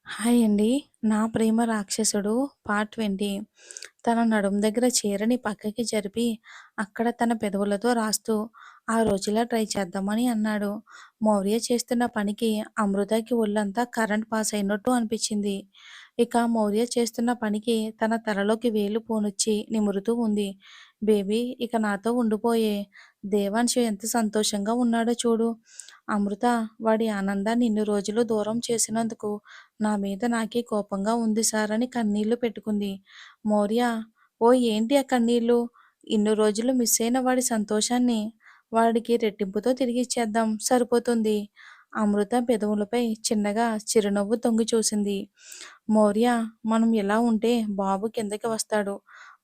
Hi అండి. 'నా ప్రేమ రాక్షసుడు' పార్ట్ 20. తన నడుం దగ్గర చీరని పక్కకి జరిపి, అక్కడ తన పెదవులతో రాస్తూ, ఆ రోజులా ట్రై చేద్దామని అన్నాడు. మౌర్య చేస్తున్న పనికి అమృతకి ఒళ్ళంతా కరెంట్ పాస్ అయినట్టు అనిపించింది. ఇక మౌర్య చేస్తున్న పనికి తన తలలోకి వేలు పోనిచ్చి నిమురుతూ ఉంది. బేబీ ఇక నాతో ఉండిపోయే. దేవాంశ్ ఎంత సంతోషంగా ఉన్నాడో చూడు. అమృత, వాడి ఆనందాన్ని ఇన్ని రోజులు దూరం చేసినందుకు నా మీద నాకే కోపంగా ఉంది సార్ అని కన్నీళ్లు పెట్టుకుంది. మౌర్య, ఓ ఏంటి ఆ కన్నీళ్ళు? ఇన్ని రోజులు మిస్ అయిన వాడి సంతోషాన్ని వాడికి రెట్టింపుతో తిరిగిచ్చేద్దాం, సరిపోతుంది. అమృత పెదవులపై చిన్నగా చిరునవ్వు తొంగి చూసింది. మౌర్య, మనం ఇలా ఉంటే బాబు కిందకి వస్తాడు.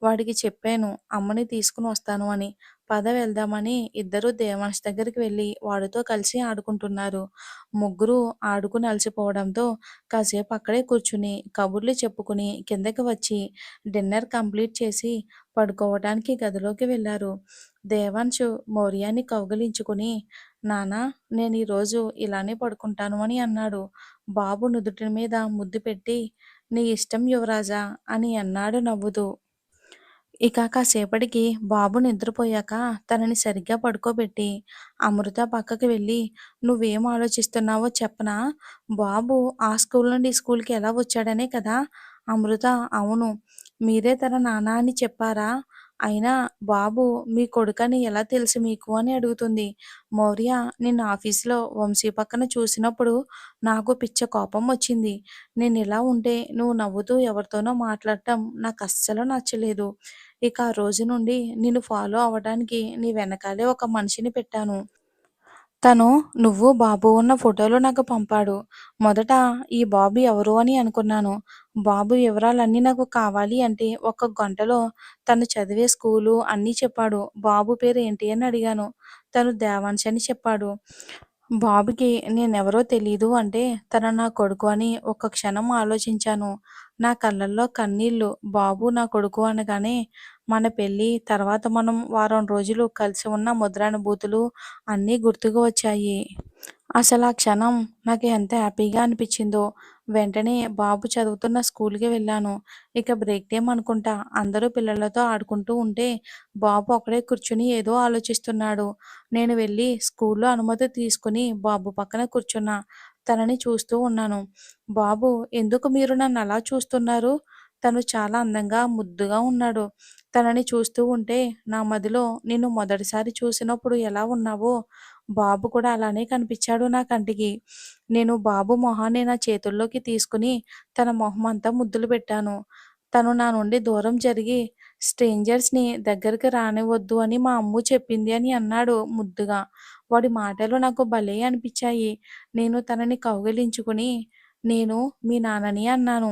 వాడికి చెప్పాను అమ్మని తీసుకుని వస్తాను అని. పద వెళ్దామని ఇద్దరూ దేవాంశ్ దగ్గరికి వెళ్ళి వాడితో కలిసి ఆడుకుంటున్నారు. ముగ్గురు ఆడుకుని అలసిపోవడంతో కాసేపు అక్కడే కూర్చుని కబుర్లు చెప్పుకుని కిందకి వచ్చి డిన్నర్ కంప్లీట్ చేసి పడుకోవడానికి గదిలోకి వెళ్ళారు. దేవాంశ్ మౌర్యాన్ని కౌగిలించుకుని, నానా, నేను ఈరోజు ఇలానే పడుకుంటాను అని అన్నాడు. బాబు నుదుటి మీద ముద్దు పెట్టి, నీ ఇష్టం యువరాజా అని అన్నాడు నవ్వుతూ. ఇక కాసేపటికి బాబు నిద్రపోయాక తనని సరిగ్గా పడుకోబెట్టి అమృత పక్కకి వెళ్ళి, నువ్వేం ఆలోచిస్తున్నావో చెప్పనా? బాబు ఆ స్కూల్ నుండి ఈ స్కూల్కి ఎలా వచ్చాడనే కదా. అమృత, అవును. మీరే తన నాన్న అని చెప్పారా? అయినా బాబు మీ కొడుకని ఎలా తెలుసు మీకు అని అడుగుతుంది. మౌర్య, నిన్న ఆఫీసులో వంశీ పక్కన చూసినప్పుడు నాకు పిచ్చ కోపం వచ్చింది. నేను ఇలా ఉంటే నువ్వు నవ్వుతూ ఎవరితోనో మాట్లాడటం నాకు అస్సలు నచ్చలేదు. ఇక ఆ రోజు నుండి నిన్ను ఫాలో అవ్వడానికి నీ వెనకాలే ఒక మనిషిని పెట్టాను. తను నువ్వు బాబు ఉన్న ఫోటోలు నాకు పంపాడు. మొదట ఈ బాబు ఎవరు అని అనుకున్నాను. బాబు వివరాలన్నీ నాకు కావాలి అంటే ఒక్క గంటలో తను చదివే స్కూలు అన్నీ చెప్పాడు. బాబు పేరు ఏంటి అని అడిగాను. తను దేవాంశ్ అని చెప్పాడు. బాబుకి నేనెవరో తెలీదు అంటే తను నా కొడుకు అని ఒక్క క్షణం ఆలోచించాను. నా కళ్ళల్లో కన్నీళ్ళు. బాబు నా కొడుకు అనగానే మన పెళ్ళి, తర్వాత మనం వారం రోజులు కలిసి ఉన్న మధురానుభూతులు అన్నీ గుర్తుకు వచ్చాయి. అసలు ఆ క్షణం నాకు ఎంత హ్యాపీగా అనిపించిందో. వెంటనే బాబు చదువుతున్న స్కూల్‌కి వెళ్ళాను. ఇక బ్రేక్ టైమ్ అనుకుంటా. అందరూ పిల్లలతో ఆడుకుంటూ ఉంటే బాబు ఒక్కడే కూర్చుని ఏదో ఆలోచిస్తున్నాడు. నేను వెళ్ళి స్కూల్‌లో అనుమతి తీసుకుని బాబు పక్కన కూర్చున్నా. తనని చూస్తూ ఉన్నాను. బాబు, ఎందుకు మీరు నన్ను అలా చూస్తున్నారు? తను చాలా అందంగా, ముద్దుగా ఉన్నాడు. తనని చూస్తూ ఉంటే నా మదిలో నిన్ను మొదటిసారి చూసినప్పుడు ఎలా ఉన్నావో బాబు కూడా అలానే కనిపించాడు నా కంటికి. నేను బాబు మొహాన్ని నా చేతుల్లోకి తీసుకుని తన మొహమంతా ముద్దులు పెట్టాను. తను నా నుండి దూరం జరిగి స్ట్రేంజర్స్‌ని దగ్గరికి రానివ్వొద్దు అని మా అమ్మ చెప్పింది అని అన్నాడు ముద్దుగా. వాడి మాటలు నాకు భలే అనిపించాయి. నేను తనని కౌగిలించుకుని, నేను మీ నాన్నని అన్నాను.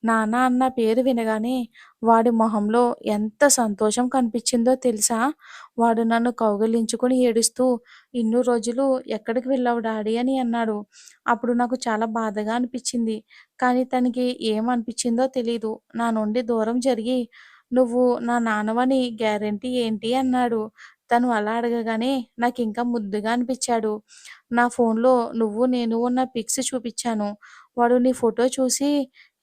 నాన్న అన్న పేరు వినగానే వాడి మొహంలో ఎంత సంతోషం కనిపించిందో తెలుసా? వాడు నన్ను కౌగిలించుకుని ఏడుస్తూ, ఇన్ని రోజులు ఎక్కడికి వెళ్ళావు డాడీ అని అన్నాడు. అప్పుడు నాకు చాలా బాధగా అనిపించింది. కానీ తనకి ఏమనిపించిందో తెలీదు. నా నుండి దూరం జరిగి, నువ్వు నా నాన్నవని గ్యారంటీ ఏంటి అన్నాడు. తను అలా అడగగానే నాకింకా ముద్దుగా అనిపించాడు. నా ఫోన్‌లో నువ్వు, నేను ఉన్న పిక్స్ చూపిచ్చాను. వాడు నీ ఫోటో చూసి,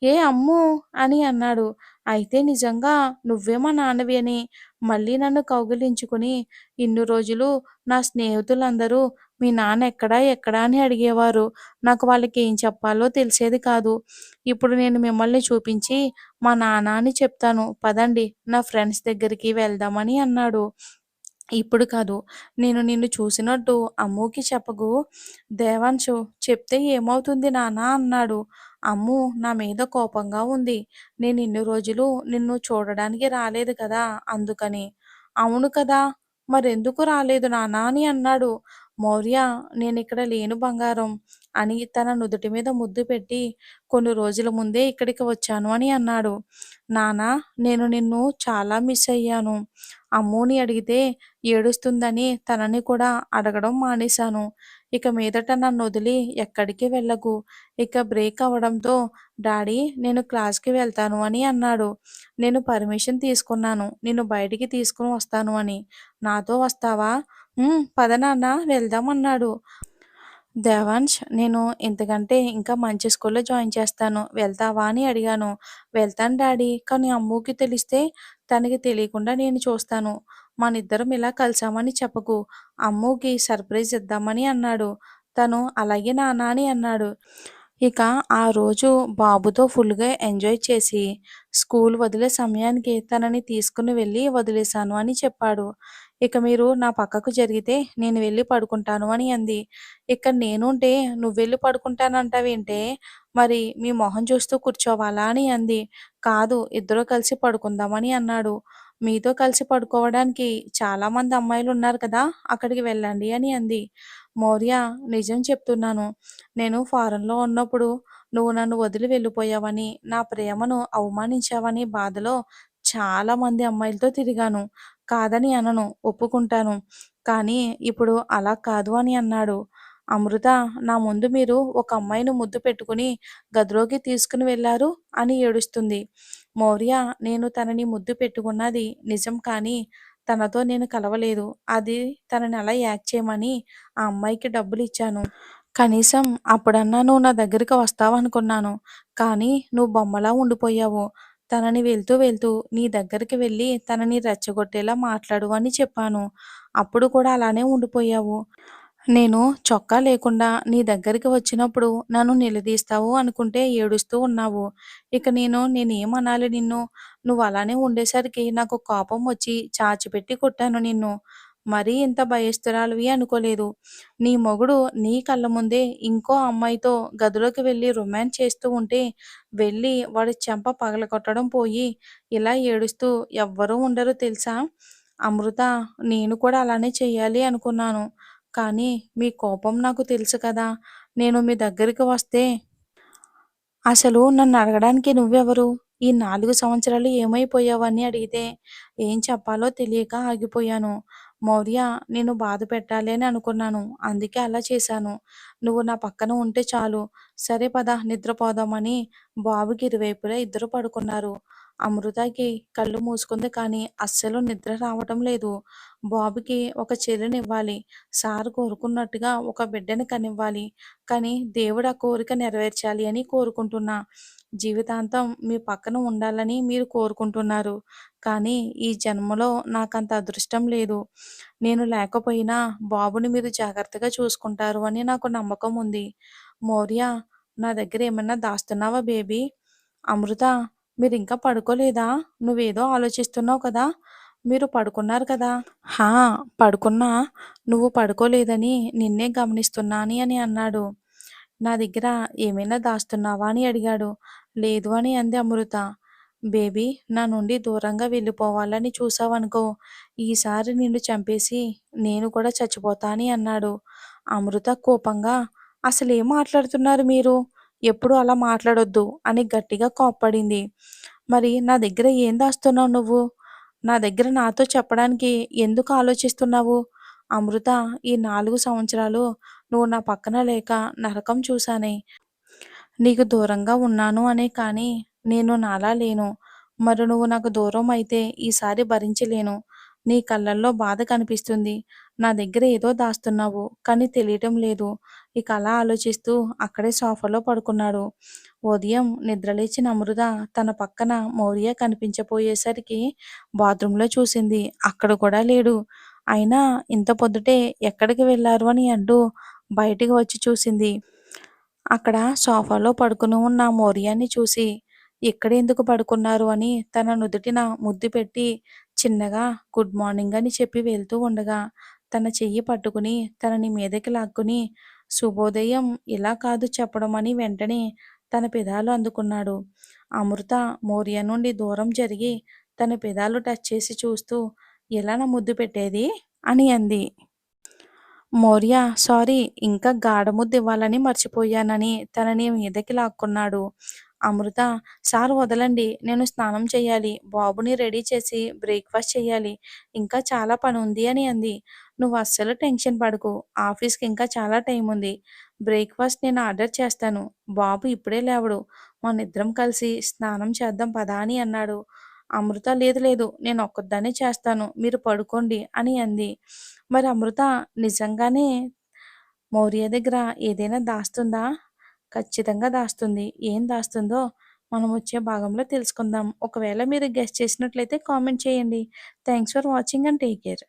ఏ అమ్మో అని అన్నాడు. అయితే నిజంగా నువ్వే మా నాన్నవి అని మళ్ళీ నన్ను కౌగిలించుకుని, ఇన్ని రోజులు నా స్నేహితులందరూ మీ నాన్న ఎక్కడా? ఎక్కడా? అని అడిగేవారు. నాకు వాళ్ళకేం చెప్పాలో తెలిసేది కాదు. ఇప్పుడు నేను మిమ్మల్ని చూపించి మా నాన్న అని చెప్తాను. పదండి నా ఫ్రెండ్స్ దగ్గరికి వెళ్దామని అన్నాడు. ఇప్పుడు కాదు. నేను నిన్ను చూసినట్టు అమ్మూకి చెప్పకు. దేవాంశు, చెప్తే ఏమవుతుంది నాన్న అన్నాడు. అమ్ము నా మీద కోపంగా ఉంది. నేనిన్ని రోజులు నిన్ను చూడడానికి రాలేదు కదా, అందుకని. అవును కదా! మరెందుకు రాలేదు నాన్నా అని అన్నాడు. మౌర్య, నేనిక్కడ లేను బంగారం అని తన నుదుటి మీద ముద్దు పెట్టి, కొన్ని రోజుల ముందే ఇక్కడికి వచ్చాను అని అన్నాడు. నాన్నా, నేను నిన్ను చాలా మిస్ అయ్యాను. అమ్మూని అడిగితే ఏడుస్తుందని తనని కూడా అడగడం మానేశాను. ఇక మీదట నన్నొదిలి ఎక్కడికి వెళ్ళకు. ఇక బ్రేక్ అవ్వడంతో డాడీ, నేను క్లాస్‌కి వెళ్తాను అని అన్నాడు. నేను పర్మిషన్ తీసుకున్నాను. నిన్ను బయటికి తీసుకొని వస్తాను అని. నాతో వస్తావా? పద నాన్న వెళ్దాం అన్నాడు. దేవాన్ష్, నేను ఇంతకంటే ఇంకా మంచి స్కూల్‌లో జాయిన్ చేస్తాను. వెళ్తావా అని అడిగాను. వెళ్తాను డాడీ. కానీ అమ్ముకి తెలిస్తే తనకి తెలియకుండా నేను చూస్తాను. మనిద్దరం ఇలా కలిసామని చెప్పకు. అమ్ముకి సర్ప్రైజ్ ఇద్దామని అన్నాడు. తను అలాగే నాన్న అని అన్నాడు. ఇక ఆ రోజు బాబుతో ఫుల్‌గా ఎంజాయ్ చేసి, స్కూల్ వదిలే సమయానికి తనని తీసుకొని వెళ్ళి వదిలేశాను అని చెప్పాడు. ఇక మీరు నా పక్కకు జరిగితే నేను వెళ్ళి పడుకుంటాను అని అంది. ఇక్కడ నేనుంటే నువ్వెళ్ళి పడుకుంటానంటావేంటే? మరి మీ మొహం చూస్తూ కూర్చోవాలా అని అంది. కాదు, ఇద్దరూ కలిసి పడుకుందామని అన్నాడు. మీతో కలిసి పడుకోవడానికి చాలామంది అమ్మాయిలున్నారు కదా! అక్కడికి వెళ్ళండి అని అంది. మౌర్య, నిజం చెప్తున్నాను. నేను ఫారెన్‌లో ఉన్నప్పుడు నువ్వు నన్ను వదిలి వెళ్ళిపోయావని, నా ప్రేమను అవమానించావని బాధలో చాలామంది అమ్మాయిలతో తిరిగాను. కాదని అనను, ఒప్పుకుంటాను. కానీ ఇప్పుడు అలా కాదు అని అన్నాడు. అమృత, నా ముందు మీరు ఒక అమ్మాయిని ముద్దు పెట్టుకుని గదిలోకి తీసుకుని వెళ్లారు అని ఏడుస్తుంది. మౌర్య, నేను తనని ముద్దు పెట్టుకున్నది నిజం, కానీ తనతో నేను కలవలేదు. అది తనని అలా యాక్ట్ చేయమని ఆ అమ్మాయికి డబ్బులిచ్చాను. కనీసం అప్పుడన్నా నువ్వు నా దగ్గరికి వస్తావనుకున్నాను. కానీ నువ్వు బొమ్మలా ఉండిపోయావు. తనని వెళ్తూ వెళ్తూ నీ దగ్గరికి వెళ్ళి తనని రెచ్చగొట్టేలా మాట్లాడు అని చెప్పాను. అప్పుడు కూడా అలానే ఉండిపోయావు. నేను చొక్కా లేకుండా నీ దగ్గరికి వచ్చినప్పుడు నన్ను నిలదీస్తావు అనుకుంటే ఏడుస్తూ ఉన్నావు. ఇక నేనేమనాలి నిన్ను? నువ్వు అలానే ఉండేసరికి నాకు కోపం వచ్చి చాచిపెట్టి కొట్టాను నిన్ను. మరీ ఇంత భయస్తురాలివి అనుకోలేదు. నీ మొగుడు నీ కళ్ళ ముందే ఇంకో అమ్మాయితో గదిలోకి వెళ్ళి రొమాన్స్ చేస్తూ ఉంటే వెళ్ళి వాడి చెంప పగలగొట్టడం పోయి ఇలా ఏడుస్తూ ఎవ్వరూ ఉండరు తెలుసా? అమృత, నేను కూడా అలానే చెయ్యాలి అనుకున్నాను. కానీ మీ కోపం నాకు తెలుసు కదా! నేను మీ దగ్గరికి వస్తే అసలు నన్నడగడానికి నువ్వెవరు? ఈ 4 సంవత్సరాలు ఏమైపోయావని అడిగితే ఏం చెప్పాలో తెలియక ఆగిపోయాను. మౌర్య, నేను బాధ పెట్టాలి అని అనుకున్నాను. అందుకే అలా చేశాను. నువ్వు నా పక్కన ఉంటే చాలు. సరే పద నిద్రపోదామని బాబుకి ఇరువైపులా ఇద్దరు పడుకున్నారు. అమృతకి కళ్ళు మూసుకుంది కానీ అస్సలు నిద్ర రావటం లేదు. బాబుకి ఒక చెల్లినివ్వాలి. సార్ కోరుకున్నట్టుగా ఒక బిడ్డని కనివ్వాలి. కానీ దేవుడు ఆ కోరిక నెరవేర్చాలి అని కోరుకుంటున్నా. జీవితాంతం మీ పక్కన ఉండాలని మీరు కోరుకుంటున్నారు. కానీ ఈ జన్మలో నాకంత అదృష్టం లేదు. నేను లేకపోయినా బాబుని మీరు జాగ్రత్తగా చూసుకుంటారు అని నాకు నమ్మకం ఉంది. మౌర్య, నా దగ్గర ఏమన్నా దాస్తున్నావా బేబీ? అమృత, మీరింకా పడుకోలేదా? నువ్వేదో ఆలోచిస్తున్నావు కదా! మీరు పడుకున్నారు కదా! హా! పడుకున్నా. నువ్వు పడుకోలేదని నిన్నే గమనిస్తున్నాను అని అన్నాడు. నా దగ్గర ఏమైనా దాస్తున్నావా అని అడిగాడు. లేదు అని అంది అమృత. బేబీ, నా నుండి దూరంగా వెళ్ళిపోవాలని చూసావనుకో, ఈసారి నిన్ను చంపేసి నేను కూడా చచ్చిపోతా అని అన్నాడు. అమృత కోపంగా, అసలేం మాట్లాడుతున్నారు మీరు? ఎప్పుడు అలా మాట్లాడొద్దు అని గట్టిగా కోప్పడింది. మరి నా దగ్గర ఏం దాస్తున్నావు నువ్వు? నా దగ్గర నాతో చెప్పడానికి ఎందుకు ఆలోచిస్తున్నావు? అమృత, ఈ 4 సంవత్సరాలు నువ్వు నా పక్కన లేక నరకం చూశానే. నీకు దూరంగా ఉన్నాను అనే కానీ, నేను నాలా లేను. మరి నువ్వు నాకు దూరం అయితే ఈసారి భరించలేను. నీ కళ్ళల్లో బాధ కనిపిస్తుంది. నా దగ్గర ఏదో దాస్తున్నావు, కానీ తెలియటం లేదు. ఇక అలా ఆలోచిస్తూ అక్కడే సోఫాలో పడుకున్నాడు. ఉదయం నిద్రలేచిన అమృత తన పక్కన మౌర్య కనిపించపోయేసరికి బాత్రూంలో చూసింది. అక్కడ కూడా లేడు. అయినా ఇంత పొద్దుటే ఎక్కడికి వెళ్లారు అని అంటూ బయటికి వచ్చి చూసింది. అక్కడ సోఫాలో పడుకుని ఉన్న మౌర్యాన్ని చూసి, ఇక్కడెందుకు పడుకున్నారు అని తన నుదుటిన ముద్దు పెట్టి, చిన్నగా గుడ్ మార్నింగ్ అని చెప్పి వెళ్తూ ఉండగా, తన చెయ్యి పట్టుకుని తనని మీదకి లాక్కుని, శుభోదయం ఇలా కాదు చెప్పడం అని వెంటనే తన పెదాలు అందుకున్నాడు. అమృత మౌర్య నుండి దూరం జరిగి, తన పెదాలు టచ్ చేసి చూస్తూ, ఎలా నా ముద్దు పెట్టేది? అని అంది. మౌర్య, సారీ, ఇంకా గాఢముద్దివ్వాలని మర్చిపోయానని తనని మీదకి లాక్కున్నాడు. అమృత, సార్ వదలండి. నేను స్నానం చెయ్యాలి. బాబుని రెడీ చేసి బ్రేక్‌ఫాస్ట్ చెయ్యాలి. ఇంకా చాలా పనుంది అని అంది. నువ్వస్సలు టెన్షన్ పడకు. ఆఫీస్‌కి ఇంకా చాలా టైముంది. బ్రేక్‌ఫాస్ట్ నేను ఆర్డర్ చేస్తాను. బాబు ఇప్పుడే లేవడు. మనిద్దరం కలిసి స్నానం చేద్దాం పదా అని అన్నాడు. అమృత, లేదు లేదు, నేనొక్కదాన్నే చేస్తాను. మీరు పడుకోండి అని అంది. మరి అమృత నిజంగానే మౌర్య దగ్గర ఏదైనా దాస్తుందా? ఖచ్చితంగా దాస్తుంది. ఏం దాస్తుందో మనం వచ్చే భాగంలో తెలుసుకుందాం. ఒకవేళ మీరు గెస్ చేసినట్లయితే కామెంట్ చేయండి. Thanks for watching and take care.